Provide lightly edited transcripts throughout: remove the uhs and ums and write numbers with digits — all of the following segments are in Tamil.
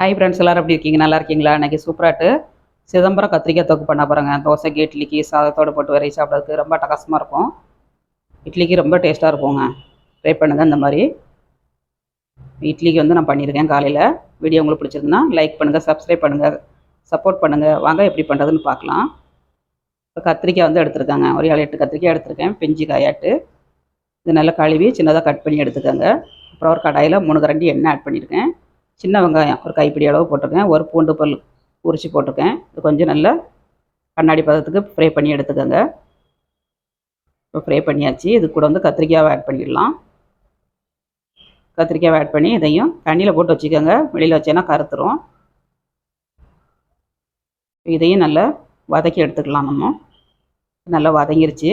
ஹாய் ஃப்ரெண்ட்ஸ், எல்லோரும் எப்படி இருக்கீங்க? நல்லா இருக்கீங்களா? இன்றைக்கி சூப்பராட்டு சிதம்பரம் கத்திரிக்காய் தொக்கு பண்ண போகிறேங்க. தோசைக்கு, இட்லிக்கு, சாதத்தோடு போட்டு வரை சாப்பிட்றதுக்கு ரொம்ப அட்டகாசமாக இருக்கும். இட்லிக்கு ரொம்ப டேஸ்ட்டாக இருக்குங்க. ட்ரை பண்ணுங்கள். இந்த மாதிரி இட்லிக்கு நான் பண்ணியிருக்கேன் காலையில். வீடியோ உங்களுக்கு பிடிச்சிருக்குன்னா லைக் பண்ணுங்கள், சப்ஸ்கிரைப் பண்ணுங்கள், சப்போர்ட் பண்ணுங்கள். வாங்க எப்படி பண்ணுறதுன்னு பார்க்கலாம். இப்போ கத்திரிக்காய் எடுத்துருக்காங்க. ஒரு 7-8 கத்திரிக்காய் எடுத்துருக்கேன், பிஞ்சு காயாட்டு. இது நல்லா கழுவி சின்னதாக கட் பண்ணி எடுத்துக்கோங்க. அப்புறம் ஒரு கடாயில் 3 கரண்டி எண்ணெய் ஆட் பண்ணியிருக்கேன். சின்ன வெங்காயம் ஒரு கைப்பிடி அளவு போட்டிருக்கேன். ஒரு பூண்டு பல் உரித்து போட்டிருக்கேன். இது கொஞ்சம் நல்லா கண்ணாடி பதத்துக்கு ஃப்ரை பண்ணி எடுத்துக்கோங்க. இப்போ ஃப்ரை பண்ணியாச்சு. இது கூட கத்திரிக்காவை ஆட் பண்ணிடலாம். கத்திரிக்காவை ஆட் பண்ணி இதையும் தண்ணியில் போட்டு வச்சுக்கோங்க. வெளியில் வச்சேன்னா கருத்துரும். இதையும் நல்லா வதக்கி எடுத்துக்கலாம். நம்ம நல்லா வதங்கிருச்சு.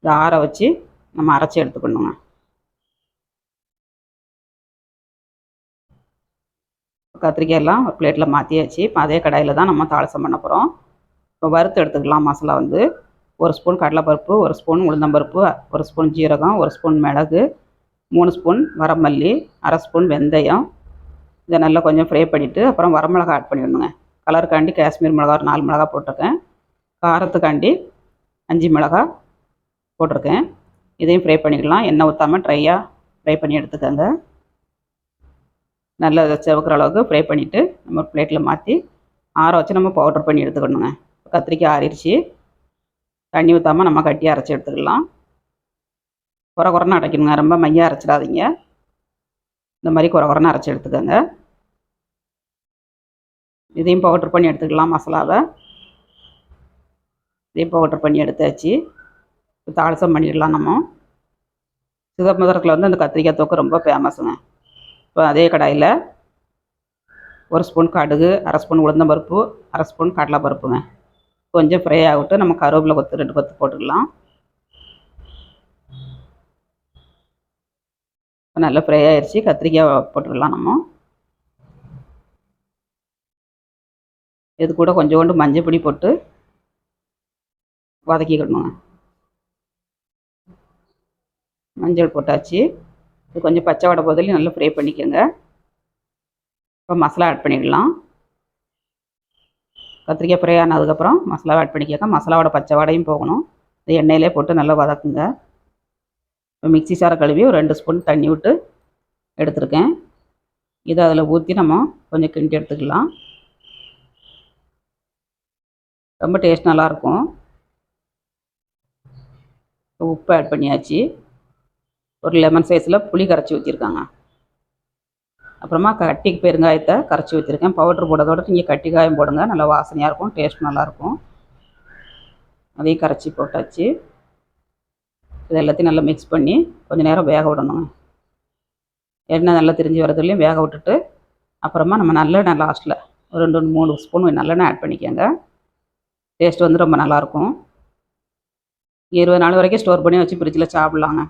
இதை ஆற வச்சு நம்ம அரைச்சி எடுத்துக்கணுங்க. கத்திரிக்காய் எல்லாம் ஒரு பிளேட்டில் மாற்றியாச்சு. இப்போ அதே கடாயில் தான் நம்ம தாளிசம் பண்ண போகிறோம். இப்போ வறுத்து எடுத்துக்கலாம். மசாலா 1 ஸ்பூன் கடலைப்பருப்பு, 1 ஸ்பூன் உளுந்தம்பருப்பு, 1 ஸ்பூன் ஜீரகம், 1 ஸ்பூன் மிளகு, 3 ஸ்பூன் வரமல்லி, 1/2 ஸ்பூன் வெந்தயம். இதை நல்லா கொஞ்சம் ஃப்ரை பண்ணிவிட்டு அப்புறம் வரமிளகா ஆட் பண்ணிடணுங்க. கலருக்காண்டி காஷ்மீர் மிளகா ஒரு 4 மிளகா போட்டிருக்கேன். காரத்துக்காண்டி 5 மிளகா போட்டிருக்கேன். இதையும் ஃப்ரை பண்ணிக்கலாம். எண்ணெய் ஊற்றாமல் ட்ரையாக ஃப்ரை பண்ணி எடுத்துக்கோங்க. நல்லா செவக்கிற அளவுக்கு ஃப்ரை பண்ணிவிட்டு நம்ம பிளேட்டில் மாற்றி ஆற வச்சு நம்ம பவுட்ரு பண்ணி எடுத்துக்கணுங்க. கத்திரிக்காய் ஆறிடுச்சு. தண்ணி ஊற்றாமல் நம்ம கட்டி அரைச்சி எடுத்துக்கலாம். குறைன்னு அரைக்கணுங்க. ரொம்ப மையாக அரைச்சிடாதீங்க. இந்த மாதிரி குறைன்னு அரைச்சி எடுத்துக்கோங்க. இதையும் பவுட்ரு பண்ணி எடுத்துக்கலாம். மசாலாவை இதையும் பவுட்ரு பண்ணி எடுத்தாச்சு. தாளிசம் பண்ணிடலாம். நம்ம சிதம்பரத்தில் அந்த கத்திரிக்காய் தொக்கு ரொம்ப ஃபேமஸுங்க. இப்போ அதே கடாயில் 1 ஸ்பூன் கடுகு, 1/2 ஸ்பூன் உளுந்தம்பருப்பு, 1/2 ஸ்பூன் கடலைப்பருப்புங்க. கொஞ்சம் ஃப்ரை ஆகட்டும். நம்ம கருவேப்பிலை கொத்து 2 கொத்து போட்டுக்கலாம். நல்லா ஃப்ரை ஆயிடுச்சு. கத்திரிக்காய் போட்டுடலாம். நம்ம இது கூட கொஞ்சோண்டு மஞ்சள் பொடி போட்டு வதக்கிக்கணுங்க. மஞ்சள் போட்டாச்சு. இது கொஞ்சம் பச்சை வடை போதிலையும் நல்லா ஃப்ரை பண்ணிக்கோங்க. இப்போ மசாலா ஆட் பண்ணிடலாம். கத்திரிக்காய் ஃப்ரை ஆனதுக்கப்புறம் மசாலா ஆட் பண்ணிக்கோங்க. மசாலாவோட பச்சை வடையும் போகணும். இது எண்ணெயிலே போட்டு நல்லா வதக்குங்க. இப்போ மிக்ஸி சாரை கழுவி ஒரு 2 ஸ்பூன் தண்ணி விட்டு எடுத்துருக்கேன். இதை அதில் ஊற்றி நம்ம கொஞ்சம் கிண்டி எடுத்துக்கலாம். ரொம்ப டேஸ்ட் நல்லாயிருக்கும். உப்பு ஆட் பண்ணியாச்சு. ஒரு லெமன் சைஸில் புளி கரைச்சி ஊற்றிருக்காங்க. அப்புறமா கட்டி பெருங்காயத்தை கரைச்சி ஊற்றிருக்கேன். பவுட்ரு போடுறதோட நீங்கள் கட்டி காயம் போடுங்க. நல்லா வாசனையாக இருக்கும், டேஸ்ட் நல்லாயிருக்கும். அதையும் கரைச்சி போட்டாச்சு. இது எல்லாத்தையும் நல்லா மிக்ஸ் பண்ணி கொஞ்சம் நேரம் வேக விடணுங்க. எண்ணெய் நல்லா திரிஞ்சு வரதுலையும் வேக விட்டுட்டு அப்புறமா நம்ம நல்லெண்ணெய் லாஸ்ட்டில் ஒரு 2-3 ஸ்பூன் நல்லெண்ணெய் ஆட் பண்ணிக்கோங்க. டேஸ்ட் ரொம்ப நல்லாயிருக்கும். 20 நாள் வரைக்கும் ஸ்டோர் பண்ணி வச்சு ஃப்ரிட்ஜில் சாப்பிட்லாங்க.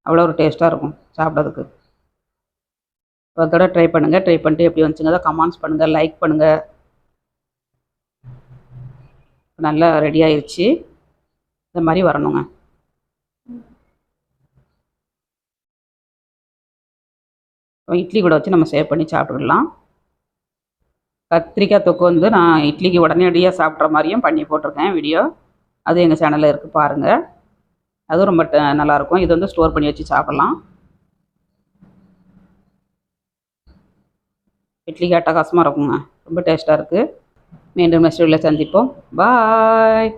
அவ்வளோ ஒரு டேஸ்ட்டாக இருக்கும் சாப்பிட்றதுக்கு. ஒரு தடவை ட்ரை பண்ணுங்கள். ட்ரை பண்ணிட்டு எப்படி வந்துச்சுங்க கமெண்ட்ஸ் பண்ணுங்கள், லைக் பண்ணுங்கள். நல்லா ரெடி ஆயிடுச்சு. இந்த மாதிரி வரணுங்க. இட்லி கூட வச்சு நம்ம சேவ் பண்ணி சாப்பிட்டுக்கலாம். கத்திரிக்காய் தொக்கு நான் இட்லிக்கு உடனடியாக சாப்பிட்ற மாதிரியும் பண்ணி போட்டிருக்கேன் வீடியோ. அது எங்கள் சேனலில் இருக்குது, பாருங்கள். அதுவும் ரொம்ப நல்லாயிருக்கும். இது ஸ்டோர் பண்ணி வச்சு சாப்பிட்லாம். இட்லிக்கு அட்டகாசமாக இருக்குங்க. ரொம்ப டேஸ்ட்டாக இருக்குது. மீண்டும் நெக்ஸ்ட் வீடியோவில் சந்திப்போம். பாய்.